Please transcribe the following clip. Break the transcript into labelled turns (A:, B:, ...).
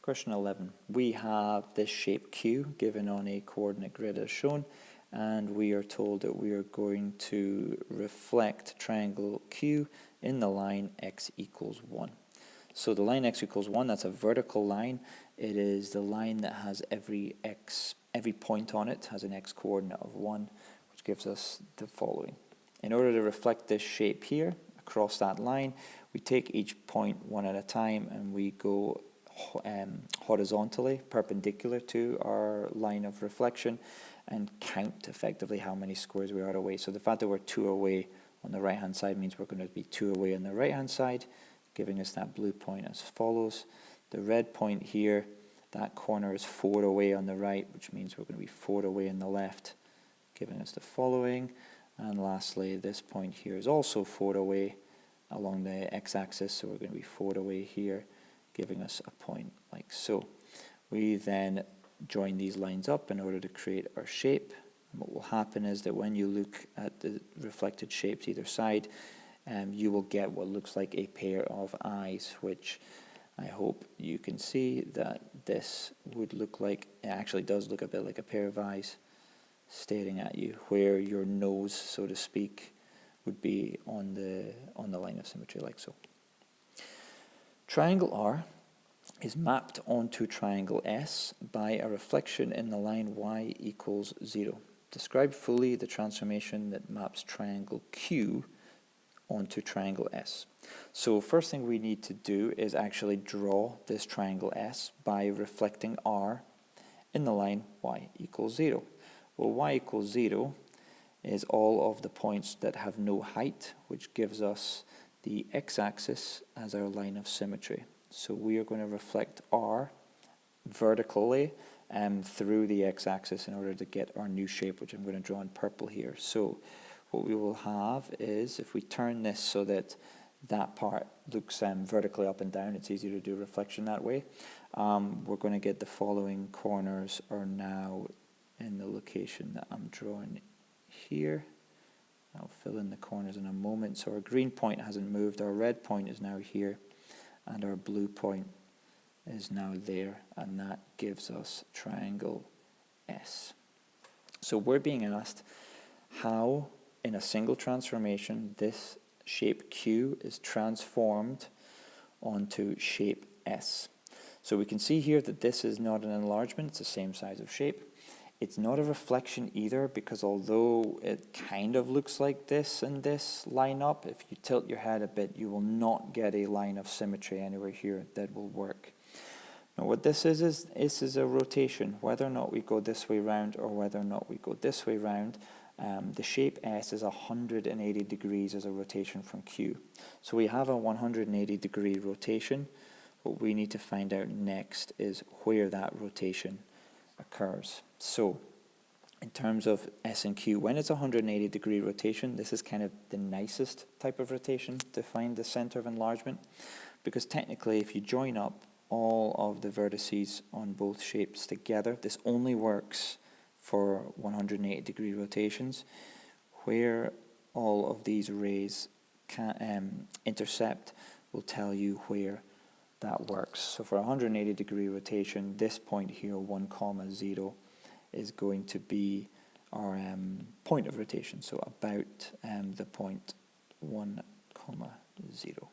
A: Question 11. We have this shape Q given on a coordinate grid as shown, and we are told that we are going to reflect triangle Q in the line x equals 1. So the line x equals 1, that's a vertical line. It is the line that has every point on it has an x coordinate of 1, which gives us the following. In order to reflect this shape here across that line, we take each point one at a time and we go horizontally, perpendicular to our line of reflection, and count effectively how many squares we are away. So the fact that we're 2 away on the right hand side means we're going to be 2 away on the right hand side, giving us that blue point as follows. The red point here, that corner is 4 away on the right, which means we're going to be 4 away on the left, giving us the following. And lastly, this point here is also 4 away along the x-axis, so we're going to be 4 away here, giving us a point like so. We then join these lines up in order to create our shape. And what will happen is that when you look at the reflected shapes either side, you will get what looks like a pair of eyes, which I hope you can see that this would look like, it actually does look a bit like a pair of eyes staring at you, where your nose, so to speak, would be on the line of symmetry like so. Triangle R is mapped onto triangle S by a reflection in the line y equals 0. Describe fully the transformation that maps triangle Q onto triangle S. So first thing we need to do is actually draw this triangle S by reflecting R in the line y equals 0. Well, y equals 0 is all of the points that have no height, which gives us the x-axis as our line of symmetry. So we are going to reflect R vertically through the x-axis in order to get our new shape, which I'm going to draw in purple here. So what we will have is, if we turn this so that that part looks vertically up and down, it's easier to do reflection that way, we're going to get the following. Corners are now in the location that I'm drawing here. I'll fill in the corners in a moment. So our green point hasn't moved, our red point is now here, and our blue point is now there, and that gives us triangle S. So we're being asked how, in a single transformation, this shape Q is transformed onto shape S. So we can see here that this is not an enlargement, it's the same size of shape. It's not a reflection either, because although it kind of looks like this and this line up, if you tilt your head a bit, you will not get a line of symmetry anywhere here that will work. Now what this is a rotation. Whether or not we go this way round or whether or not we go this way round, the shape S is 180 degrees as a rotation from Q. So we have a 180 degree rotation. What we need to find out next is where that rotation occurs. So in terms of S and Q, when it's a 180 degree rotation, this is kind of the nicest type of rotation to find the center of enlargement, because technically if you join up all of the vertices on both shapes together, this only works for 180 degree rotations. Where all of these rays can intercept will tell you where that works. So for a 180 degree rotation, this point here, 1, 0, is going to be our point of rotation, so about the point 1, 0.